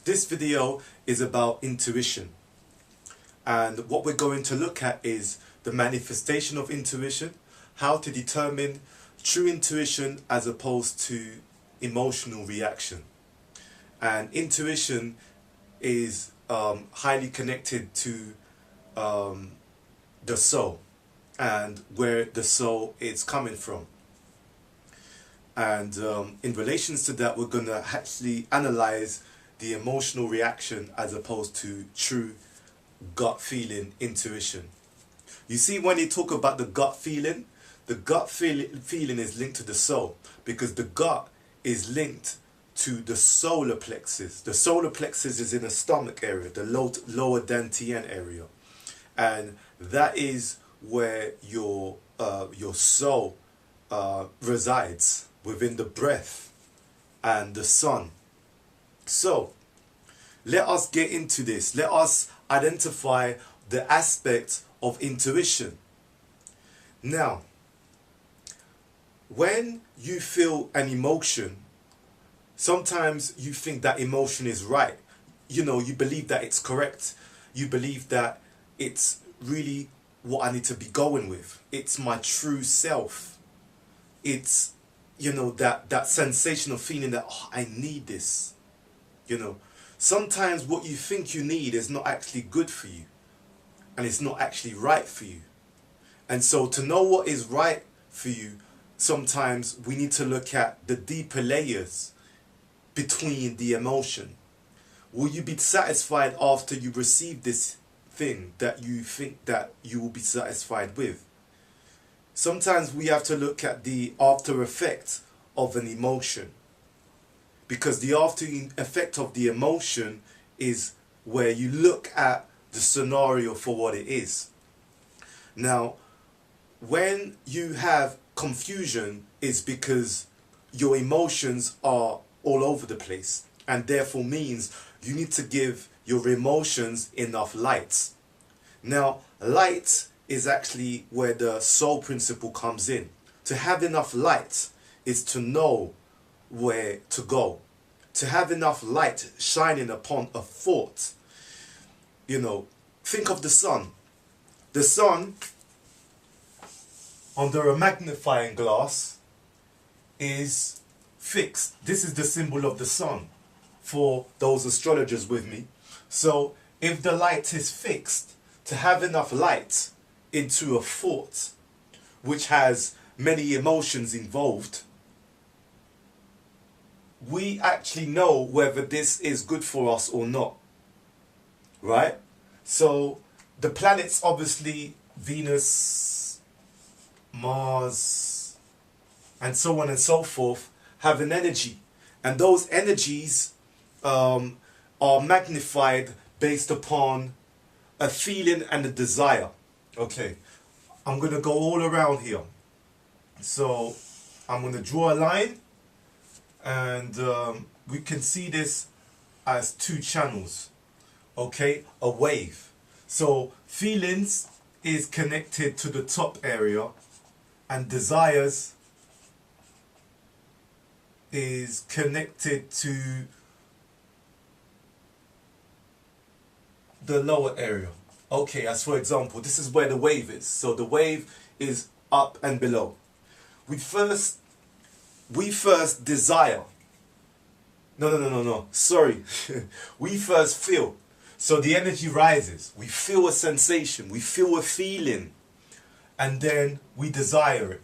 This video is about intuition, and what we're going to look at is the manifestation of intuition, how to determine true intuition as opposed to emotional reaction. And intuition is highly connected to the soul and where the soul is coming from. And in relations to that, we're going to actually analyze the emotional reaction as opposed to true gut feeling intuition. You see, when you talk about the gut feeling is linked to the soul, because the gut is linked to the solar plexus. The solar plexus is in the stomach area, the lower dantian area, and that is where your soul resides, within the breath and the sun. So let us get into this. Let us identify the aspect of intuition. Now, when you feel an emotion, sometimes you think that emotion is right. You know, you believe that it's correct. You believe that it's really what I need to be going with. It's my true self. It's, you know, that sensation of feeling that, oh, I need this. You know, sometimes what you think you need is not actually good for you, and it's not actually right for you. And so to know what is right for you, sometimes we need to look at the deeper layers between the emotion. Will you be satisfied after you receive this thing that you think that you will be satisfied with? Sometimes we have to look at the after effect of an emotion, because the after effect of the emotion is where you look at the scenario for what it is. Now, when you have confusion, it's because your emotions are all over the place, and therefore means you need to give your emotions enough light. Now, light is actually where the soul principle comes in. To have enough light is to know where to go. To have enough light shining upon a thought. You know, think of the sun. The sun, under a magnifying glass, is fixed. This is the symbol of the sun for those astrologers with me. So if the light is fixed, to have enough light into a thought which has many emotions involved, we actually know whether this is good for us or not, right? So the planets, obviously Venus, Mars, and so on and so forth, have an energy, and those energies are magnified based upon a feeling and a desire. Okay, I'm going to go all around here. So I'm going to draw a line, and we can see this as two channels. Okay, a wave. So feelings is connected to the top area, and desires is connected to the lower area. Okay, as for example, this is where the wave is. So the wave is up and below. We first desire. No. Sorry. We first feel. So the energy rises. We feel a sensation. We feel a feeling. And then we desire it.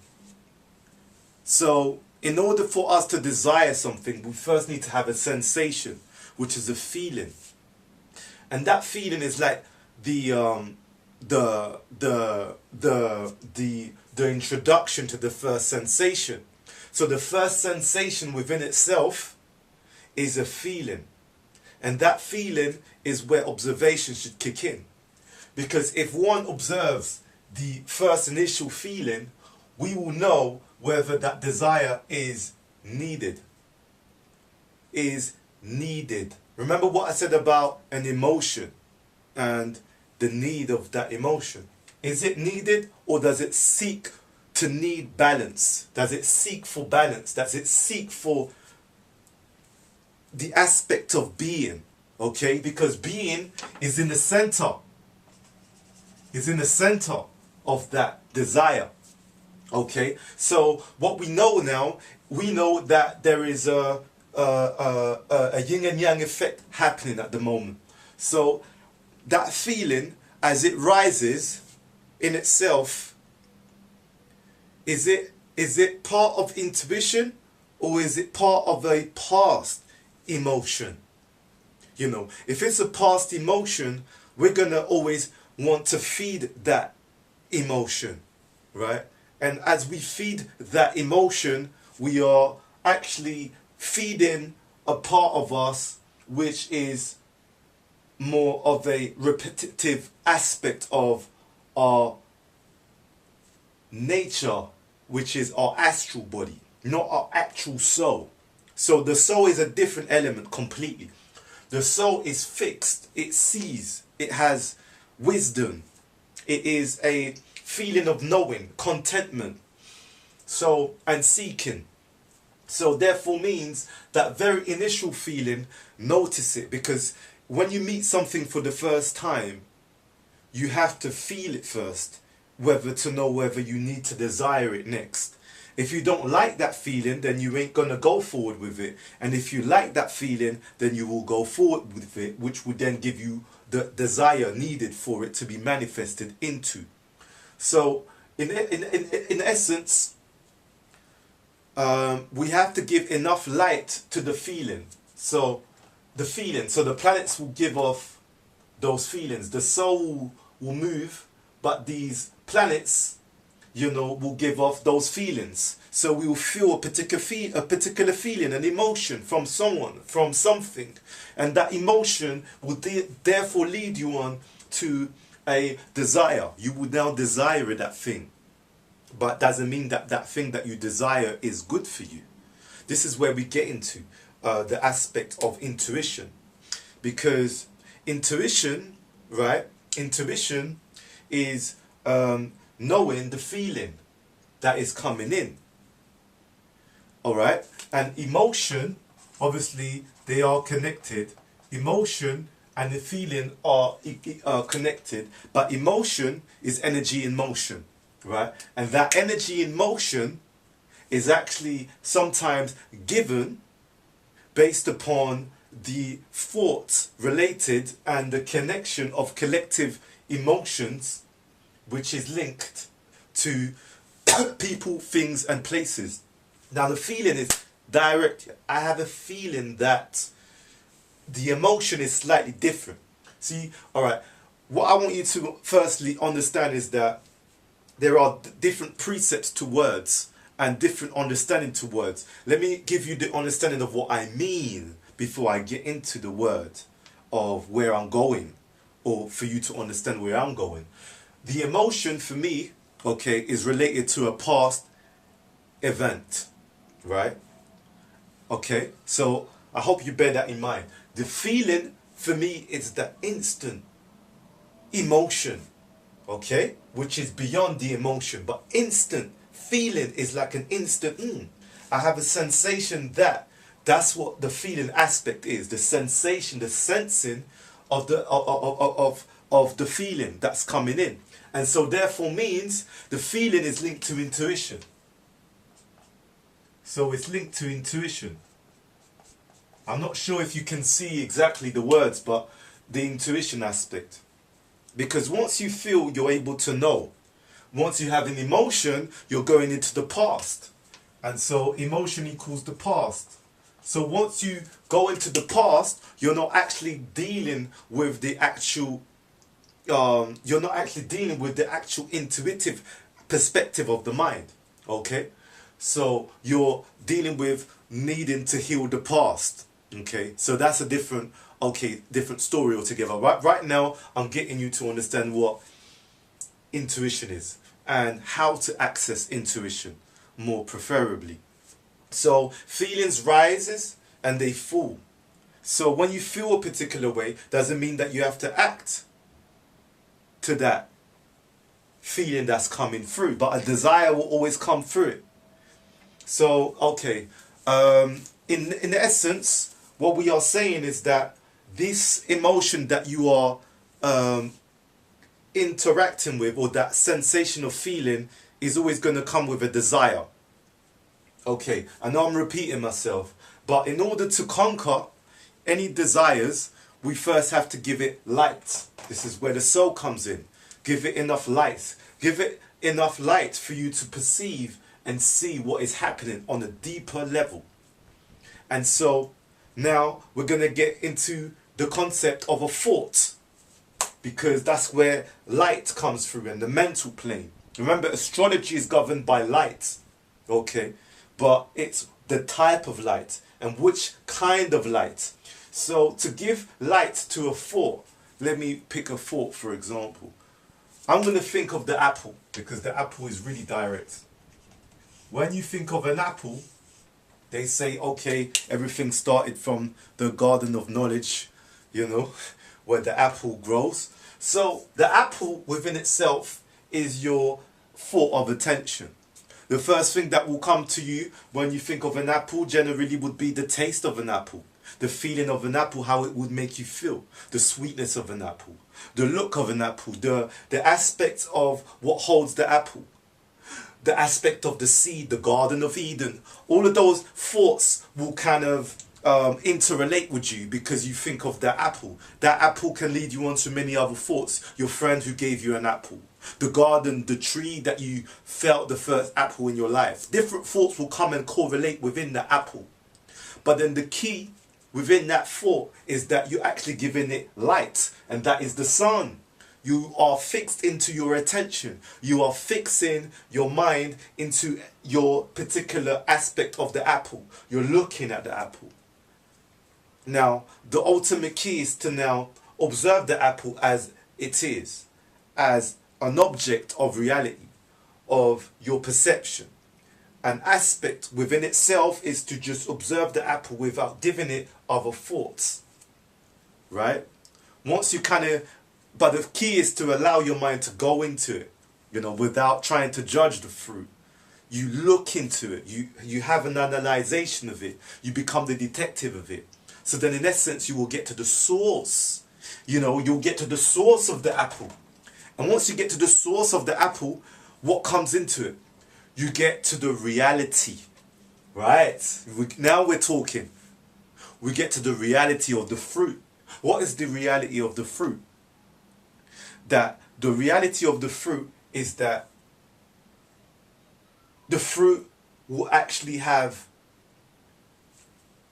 So in order for us to desire something, we first need to have a sensation, which is a feeling. And that feeling is like the introduction to the first sensation. So the first sensation within itself is a feeling, and that feeling is where observation should kick in, because if one observes the first initial feeling, we will know whether that desire is needed. Remember what I said about an emotion and the need of that emotion. Is it needed, or does it seek to need balance? Does it seek for balance? Does it seek for the aspect of being? Okay, because being is in the center, of that desire. Okay, so what we know now, we know that there is a yin and yang effect happening at the moment. So that feeling, as it rises in itself, is it part of intuition, or is it part of a past emotion? You know, if it's a past emotion, we're gonna always want to feed that emotion, right? And as we feed that emotion, we are actually feeding a part of us which is more of a repetitive aspect of our nature, which is our astral body, not our actual soul. So the soul is a different element completely. The soul is fixed, it sees, it has wisdom, it is a feeling of knowing, contentment, so, and seeking. So therefore means that very initial feeling, notice it, because when you meet something for the first time, you have to feel it first, whether to know whether you need to desire it next. If you don't like that feeling, then you ain't gonna go forward with it. And if you like that feeling, then you will go forward with it, which would then give you the desire needed for it to be manifested into. So in essence, we have to give enough light to the feeling. So the planets will give off those feelings. The soul will move, but these planets, you know, will give off those feelings. So we will feel a particular feeling, an emotion from someone, from something, and that emotion will therefore lead you on to a desire. You will now desire that thing, but doesn't mean that that thing that you desire is good for you. This is where we get into the aspect of intuition, because intuition, right? Intuition is knowing the feeling that is coming in. All right, and emotion, obviously, they are connected. Emotion and the feeling are connected, but emotion is energy in motion, right? And that energy in motion is actually sometimes given based upon the thoughts related and the connection of collective emotions, which is linked to people, things, and places. Now the feeling is direct. I have a feeling that the emotion is slightly different. See, all right, what I want you to firstly understand is that there are different precepts to words and different understanding to words. Let me give you the understanding of what I mean before I get into the word of where I'm going, or for you to understand where I'm going. The emotion for me, okay, is related to a past event, right? Okay, so I hope you bear that in mind. The feeling for me is the instant emotion, okay, which is beyond the emotion, but instant feeling is like an instant. I have a sensation that. That's what the feeling aspect is. The sensation, the sensing of the feeling that's coming in. And so therefore means the feeling is linked to intuition. So it's linked to intuition. I'm not sure if you can see exactly the words, but the intuition aspect. Because once you feel, you're able to know. Once you have an emotion, you're going into the past. And so emotion equals the past. So once you go into the past, you're not actually dealing with the actual intuitive perspective of the mind. Okay? So you're dealing with needing to heal the past. Okay? So that's a different story altogether. Right now, I'm getting you to understand what intuition is and how to access intuition more preferably. So feelings rises and they fall. So when you feel a particular way, doesn't mean that you have to act to that feeling that's coming through, but a desire will always come through it. So, okay, in essence, what we are saying is that this emotion that you are interacting with, or that sensation of feeling, is always going to come with a desire. Okay, I know I'm repeating myself, but in order to conquer any desires, we first have to give it light. This is where the soul comes in. Give it enough light. Give it enough light for you to perceive and see what is happening on a deeper level. And so now we're going to get into the concept of a thought, because that's where light comes through in the mental plane. Remember, astrology is governed by light, okay? But it's the type of light and which kind of light. So to give light to a thought, let me pick a thought for example. I'm going to think of the apple, because the apple is really direct. When you think of an apple, they say, okay, everything started from the garden of knowledge, you know, where the apple grows. So the apple within itself is your thought of attention. The first thing that will come to you when you think of an apple generally would be the taste of an apple, the feeling of an apple, how it would make you feel, the sweetness of an apple, the look of an apple, the aspect of what holds the apple, the aspect of the seed, the Garden of Eden. All of those thoughts will kind of interrelate with you because you think of that apple. That apple can lead you on to many other thoughts. Your friend who gave you an apple, the garden, the tree that you felt the first apple in your life. Different thoughts will come and correlate within the apple. But then the key within that thought is that you're actually giving it light, and that is the sun. You are fixed into your attention. You are fixing your mind into your particular aspect of the apple. You're looking at the apple. Now, the ultimate key is to now observe the apple as it is, as an object of reality, of your perception. An aspect within itself is to just observe the apple without giving it other thoughts. Right? Once you but the key is to allow your mind to go into it, you know, without trying to judge the fruit. You look into it. You have an analyzation of it. You become the detective of it. So then in essence, you will get to the source. You know, you'll get to the source of the apple. And once you get to the source of the apple, what comes into it? You get to the reality. Right? Now we're talking. We get to the reality of the fruit. What is the reality of the fruit? That the reality of the fruit is that the fruit will actually have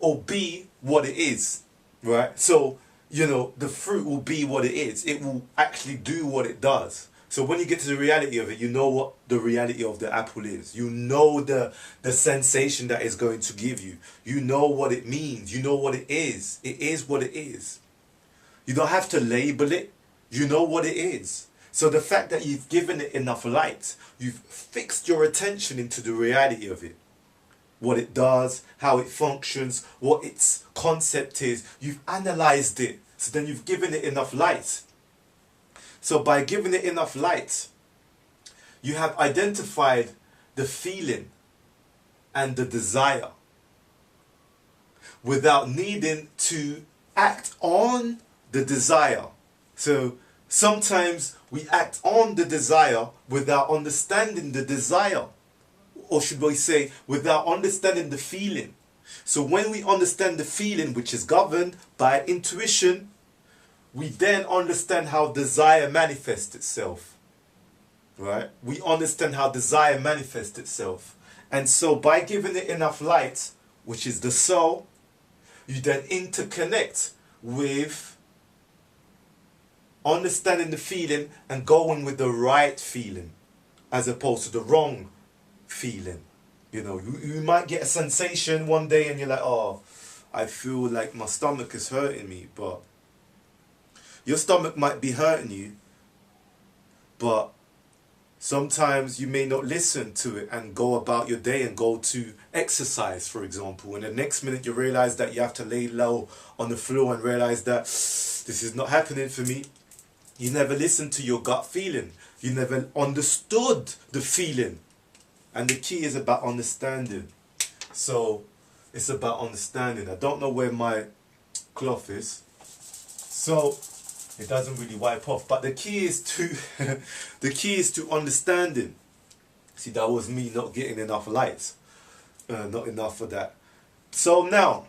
or be what it is, right? So, you know, the fruit will be what it is. It will actually do what it does. So when you get to the reality of it, you know what the reality of the apple is. You know the sensation that it's going to give you. You know what it means. You know what it is. It is what it is. You don't have to label it. You know what it is. So the fact that you've given it enough light, you've fixed your attention into the reality of it. What it does, how it functions, what its concept is. You've analyzed it. So then you've given it enough light. So by giving it enough light, you have identified the feeling and the desire without needing to act on the desire. So sometimes we act on the desire without understanding the desire. Or should we say, without understanding the feeling. So when we understand the feeling, which is governed by intuition, we then understand how desire manifests itself. Right? We understand how desire manifests itself. And so by giving it enough light, which is the soul, you then interconnect with understanding the feeling and going with the right feeling as opposed to the wrong feeling. You know, you might get a sensation one day and you're like, oh, I feel like my stomach is hurting me, but your stomach might be hurting you, but sometimes you may not listen to it and go about your day and go to exercise, for example, and the next minute you realize that you have to lay low on the floor and realize that this is not happening for me. You never listened to your gut feeling. You never understood the feeling. And the key is about understanding. So it's about understanding. I don't know where my cloth is. So it doesn't really wipe off. But the key is to the key is to understanding. See, that was me not getting enough light, not enough of that. So now,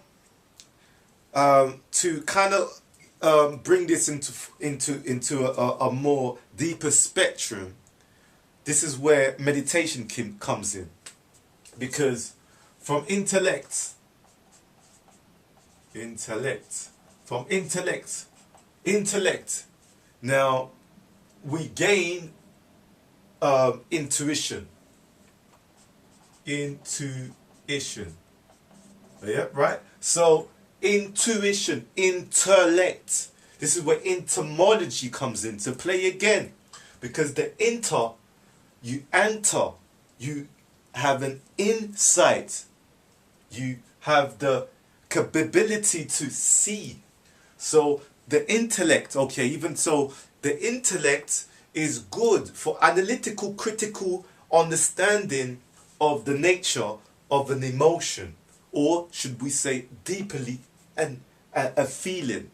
to kind of bring this into a more deeper spectrum, this is where meditation comes in, because from intellect, now we gain intuition. Yeah, right? So intuition, intellect. This is where etymology comes into play again. Because the you enter, you have an insight, you have the capability to see. So the intellect, okay, even so, the intellect is good for analytical, critical understanding of the nature of an emotion, or should we say deeply a feeling.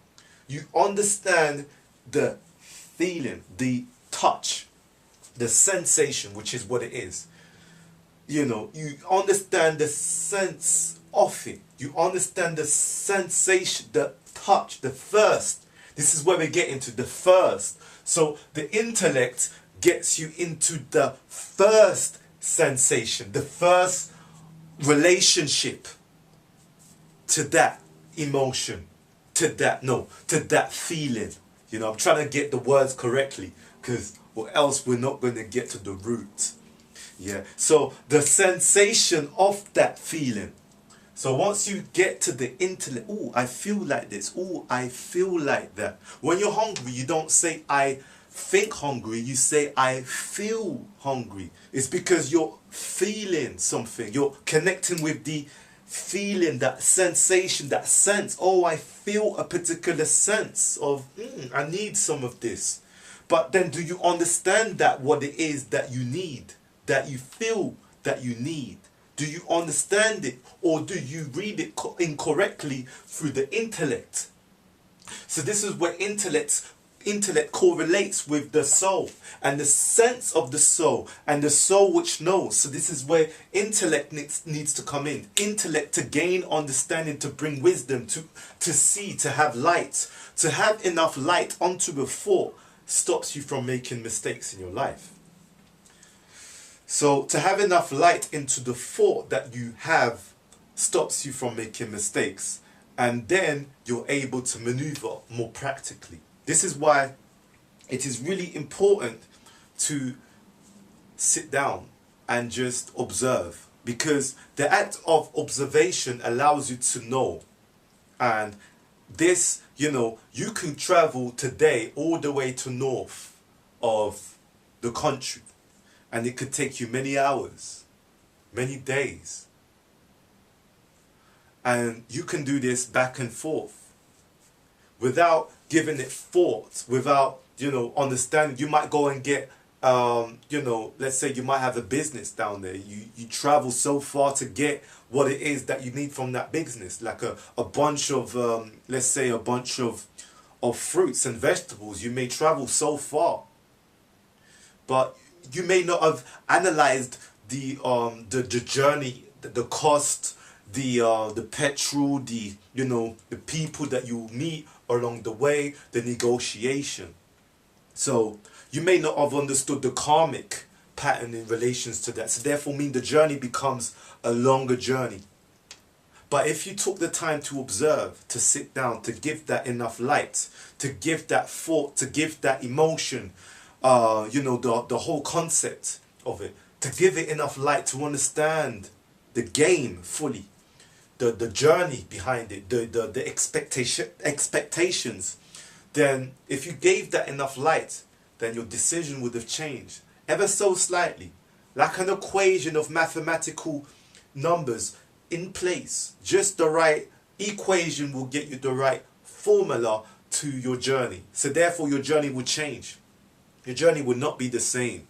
You understand the feeling, the touch, the sensation, which is what it is. You know, you understand the sense of it. You understand the sensation, the touch, the first. This is where we get into the first. So the intellect gets you into the first sensation, the first relationship to that emotion, to that feeling. You know, I'm trying to get the words correctly, because or else we're not going to get to the root. Yeah, so the sensation of that feeling. So once you get to the intellect, oh, I feel like this, oh, I feel like that. When you're hungry, you don't say, I think hungry, you say, I feel hungry. It's because you're feeling something. You're connecting with the feeling, that sensation, that sense. Oh, I feel a particular sense of, I need some of this. But then do you understand that what it is that you need, that you feel that you need? Do you understand it, or do you read it incorrectly through the intellect? So this is where intellect correlates with the soul and the sense of the soul and the soul which knows. So this is where intellect needs to come in. Intellect to gain understanding, to bring wisdom, to see, to have light. To have enough light onto a thought stops you from making mistakes in your life. So to have enough light into the thought that you have stops you from making mistakes. And then you're able to maneuver more practically. This is why it is really important to sit down and just observe. Because the act of observation allows you to know. And this, you know, you can travel today all the way to north of the country. And it could take you many hours, many days. And you can do this back and forth without giving it thought, without, you know, understanding. You might go and get, you know, let's say you might have a business down there. You travel so far to get what it is that you need from that business. Like a bunch of, let's say a bunch of fruits and vegetables. You may travel so far. But you may not have analyzed the journey, the cost, the petrol, the people that you meet along the way, the negotiation. So you may not have understood the karmic pattern in relations to that. So therefore the journey becomes a longer journey. But if you took the time to observe, to sit down, to give that enough light, to give that thought, to give that emotion, the whole concept of it, to give it enough light to understand the game fully, the journey behind it, the expectations, then if you gave that enough light, then your decision would have changed ever so slightly, like an equation of mathematical numbers in place. Just the right equation will get you the right formula to your journey. So therefore your journey will change. Your journey will not be the same.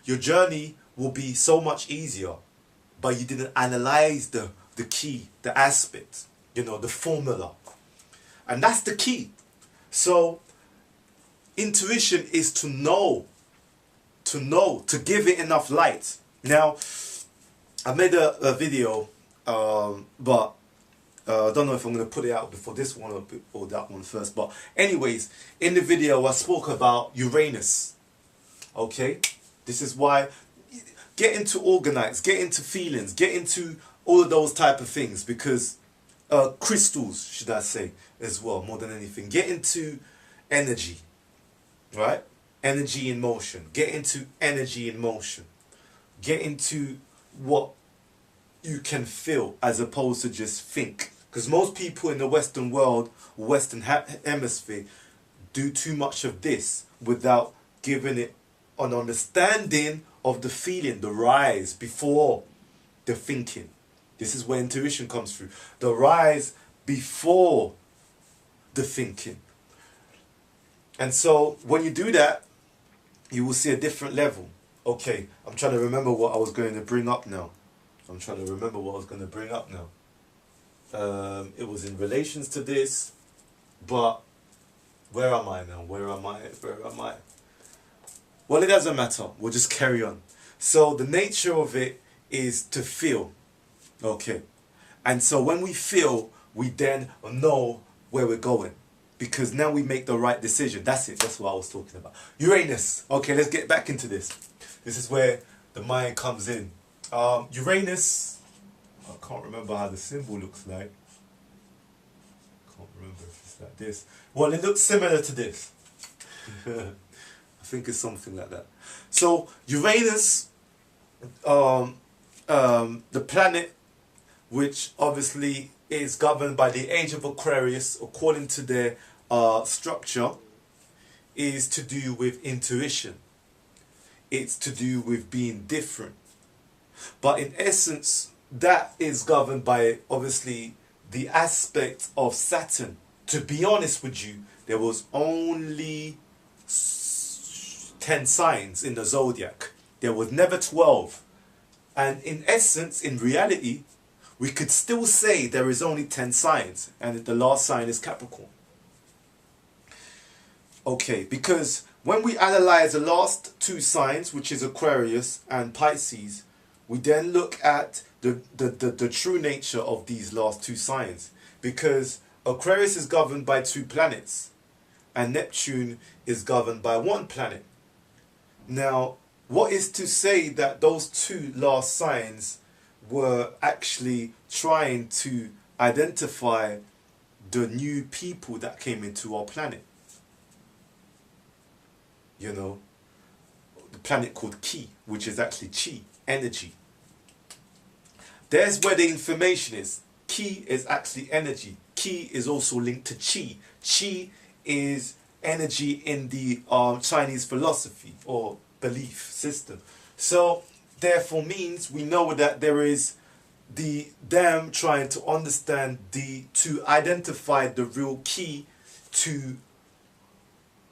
Your journey will be so much easier, but you didn't analyze the key, the aspect, the formula. And that's the key. So intuition is to know, to give it enough light. Now, I made a video, but I don't know if I'm going to put it out before this one or that one first. But anyways, in the video I spoke about Uranus. Okay? This is why, get into organites, get into feelings, get into all of those type of things, because crystals, should I say, as well, more than anything. Get into energy, right? Energy in motion. Get into energy in motion. Get into what you can feel as opposed to just think. Because most people in the Western world, Western hemisphere, do too much of this without giving it an understanding of the feeling, the rise before the thinking. This is where intuition comes through. The rise before the thinking. And so when you do that, you will see a different level. Okay, I'm trying to remember what I was going to bring up now. It was in relations to this, but where am I now? Where am I? Well, it doesn't matter. We'll just carry on. So the nature of it is to feel. Okay. And so when we feel, we then know where we're going. Because now we make the right decision. That's it. That's what I was talking about. Uranus. Okay, let's get back into this. This is where the mind comes in. Uranus, I can't remember how the symbol looks like. Can't remember if it's like this. Well, it looks similar to this. I think it's something like that. So Uranus, the planet, which obviously is governed by the age of Aquarius, according to their structure, is to do with intuition. It's to do with being different. But in essence, that is governed by, obviously, the aspect of Saturn. To be honest with you, there was only 10 signs in the zodiac. There was never 12. And in essence, in reality, we could still say there is only 10 signs, and the last sign is Capricorn. Okay, because when we analyze the last two signs, which is Aquarius and Pisces, we then look at the true nature of these last two signs. Because Aquarius is governed by 2 planets, and Neptune is governed by 1 planet. Now, what is to say that those 2 last signs were actually trying to identify the new people that came into our planet? You know, the planet called Ki, which is actually Chi, energy. There's where the information is. Ki is actually energy. Ki is also linked to Chi. Chi is energy in the Chinese philosophy or belief system. So therefore means we know that there is them trying to understand to identify the real key to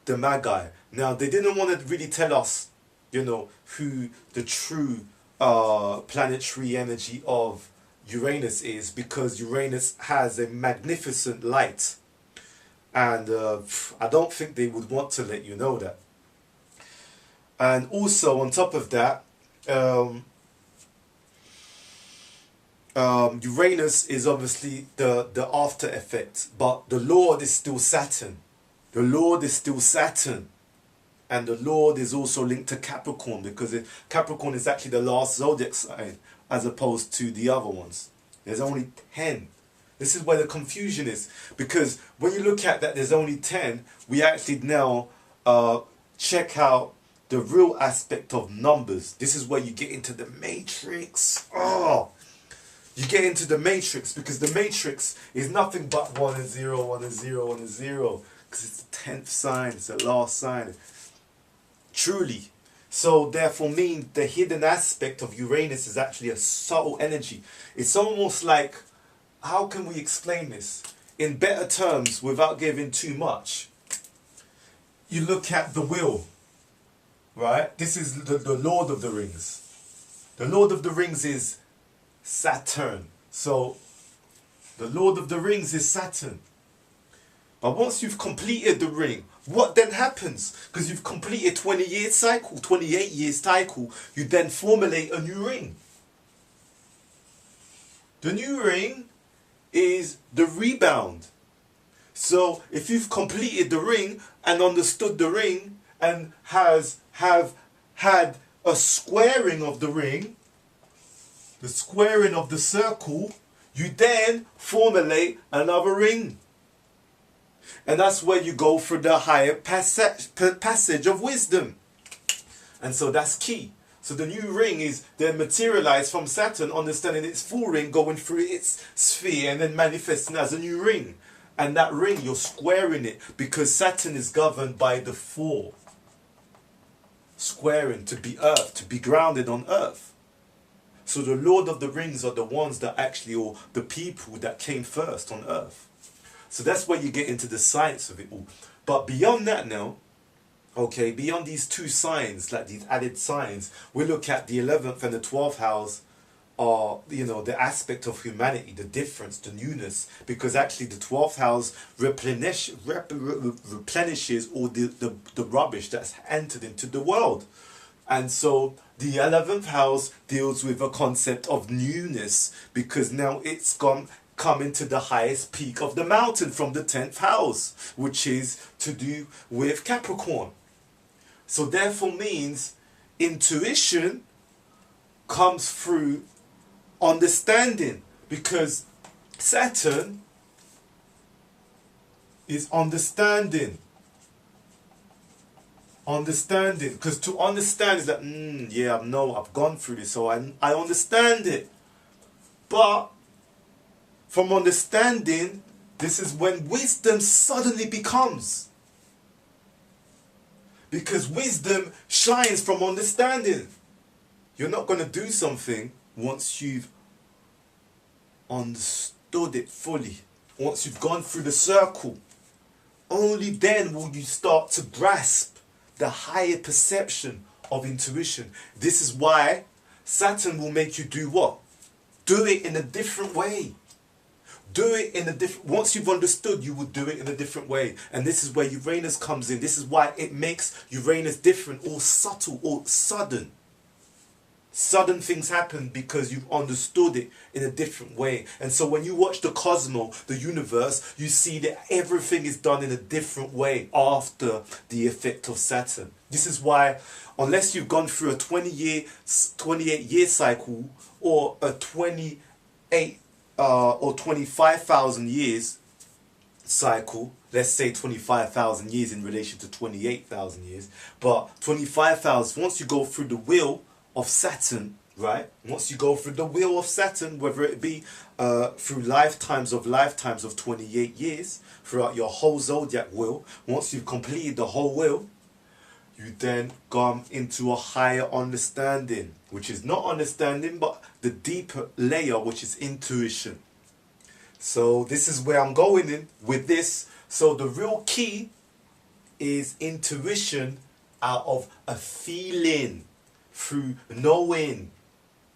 the Magi. Now they didn't want to really tell us, you know, who the true planetary energy of Uranus is, because Uranus has a magnificent light, and I don't think they would want to let you know that. And also on top of that, Uranus is obviously the after effect, but the Lord is still Saturn. The Lord is still Saturn. And the Lord is also linked to Capricorn, because Capricorn is actually the last zodiac sign as opposed to the other ones. There's only 10. This is where the confusion is, because when you look at that there's only 10, we actually now check out the real aspect of numbers. This is where you get into the matrix. Oh, you get into the matrix, because the matrix is nothing but 1 and 0, 1 and 0, 1 and 0, because it's the 10th sign, it's the last sign. Truly. So therefore mean the hidden aspect of Uranus is actually a subtle energy. It's almost like, how can we explain this in better terms without giving too much? You look at the wheel, right? This is the Lord of the Rings. The Lord of the Rings is Saturn. So the Lord of the Rings is Saturn. But once you've completed the ring, what then happens? Because you've completed 20-year cycle, 28 years cycle, you then formulate a new ring. The new ring is the rebound. So if you've completed the ring and understood the ring and have had a squaring of the ring, the squaring of the circle, you then formulate another ring. And that's where you go for the higher passage of wisdom. And so that's key. So the new ring is then materialized from Saturn, understanding its full ring, going through its sphere and then manifesting as a new ring. And that ring, you're squaring it because Saturn is governed by the four. Squaring, to be earth, to be grounded on earth. So the Lord of the Rings are the ones that actually, or the people that came first on earth. So that's where you get into the science of it all. But beyond that now, okay, beyond these two signs, like these added signs, we look at the 11th and the 12th house are, you know, the aspect of humanity, the difference, the newness. Because actually the 12th house replenishes all the rubbish that's entered into the world. And so the 11th house deals with a concept of newness because now it's come into the highest peak of the mountain from the 10th house, which is to do with Capricorn. So therefore means intuition comes through understanding, because Saturn is understanding. Understanding, because to understand is that, yeah, no, I've gone through this, so I understand it. But from understanding, this is when wisdom suddenly becomes. Because wisdom shines from understanding. You're not going to do something once you've understood it fully. Once you've gone through the circle. Only then will you start to grasp the higher perception of intuition. This is why Saturn will make you do what? Do it in a different way. Do it in a different... Once you've understood, you will do it in a different way. And this is where Uranus comes in. This is why it makes Uranus different, or subtle, or sudden. Sudden things happen because you've understood it in a different way. And so when you watch the cosmos, the universe, you see that everything is done in a different way after the effect of Saturn. This is why, unless you've gone through a 28-year cycle, or a 28 or 25,000 years cycle, let's say 25,000 years in relation to 28,000 years, but 25,000, once you go through the wheel of Saturn, right? Once you go through the wheel of Saturn, whether it be through lifetimes of 28 years, throughout your whole zodiac wheel, once you've completed the whole wheel, you then come into a higher understanding, which is not understanding, but the deeper layer, which is intuition. So this is where I'm going in with this. So the real key is intuition out of a feeling, through knowing.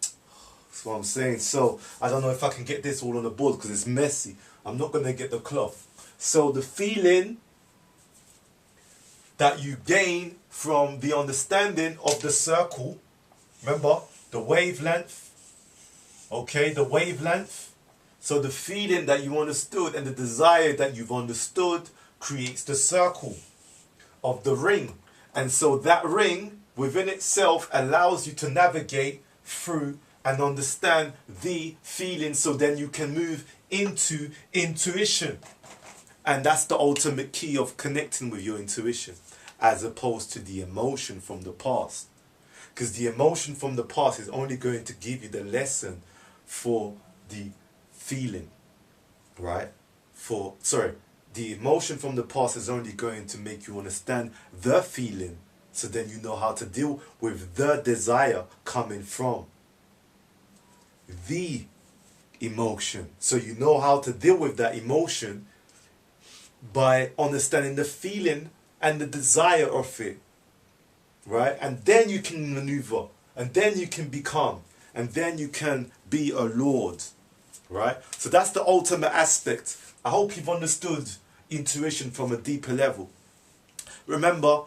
That's what I'm saying. So I don't know if I can get this all on the board because it's messy. I'm not going to get the cloth. So the feeling that you gain from the understanding of the circle, remember the wavelength, okay, the wavelength. So the feeling that you understood and the desire that you've understood creates the circle of the ring. And so that ring within itself allows you to navigate through and understand the feeling, so then you can move into intuition. And that's the ultimate key of connecting with your intuition, as opposed to the emotion from the past. Because the emotion from the past is only going to give you the lesson for the feeling, right? The emotion from the past is only going to make you understand the feeling, so then you know how to deal with the desire coming from the emotion. So you know how to deal with that emotion by understanding the feeling and the desire of it, right? And then you can maneuver, and then you can become, and then you can be a lord, right? So that's the ultimate aspect. I hope you've understood intuition from a deeper level. Remember,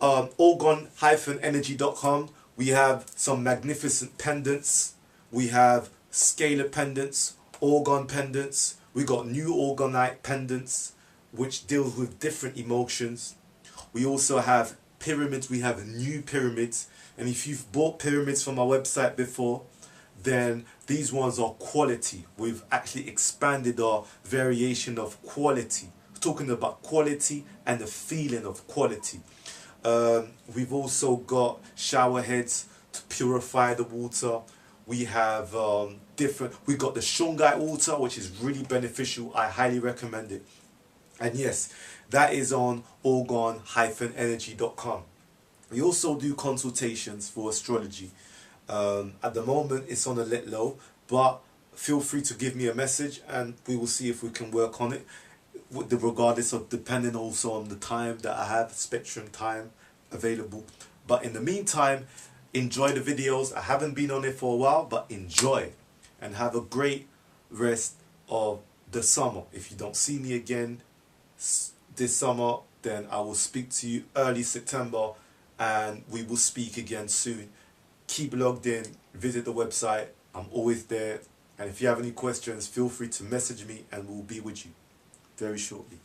Orgone-energy.com, we have some magnificent pendants. We have scalar pendants, orgone pendants. We got new orgonite pendants, which deals with different emotions. We also have pyramids. We have new pyramids. And if you've bought pyramids from our website before, then these ones are quality. We've actually expanded our variation of quality. We're talking about quality and the feeling of quality. We've also got shower heads to purify the water. We have we got the shungite water, which is really beneficial. I highly recommend it. And yes, that is on Orgone-energy.com. We also do consultations for astrology. At the moment, it's on a let low, but feel free to give me a message and we will see if we can work on it, regardless of depending also on the time that I have, spectrum time available. But in the meantime, enjoy the videos. I haven't been on it for a while, but enjoy and have a great rest of the summer. If you don't see me again this summer, then I will speak to you early September and we will speak again soon. Keep logged in, visit the website. I'm always there. And if you have any questions, feel free to message me and we'll be with you very shortly.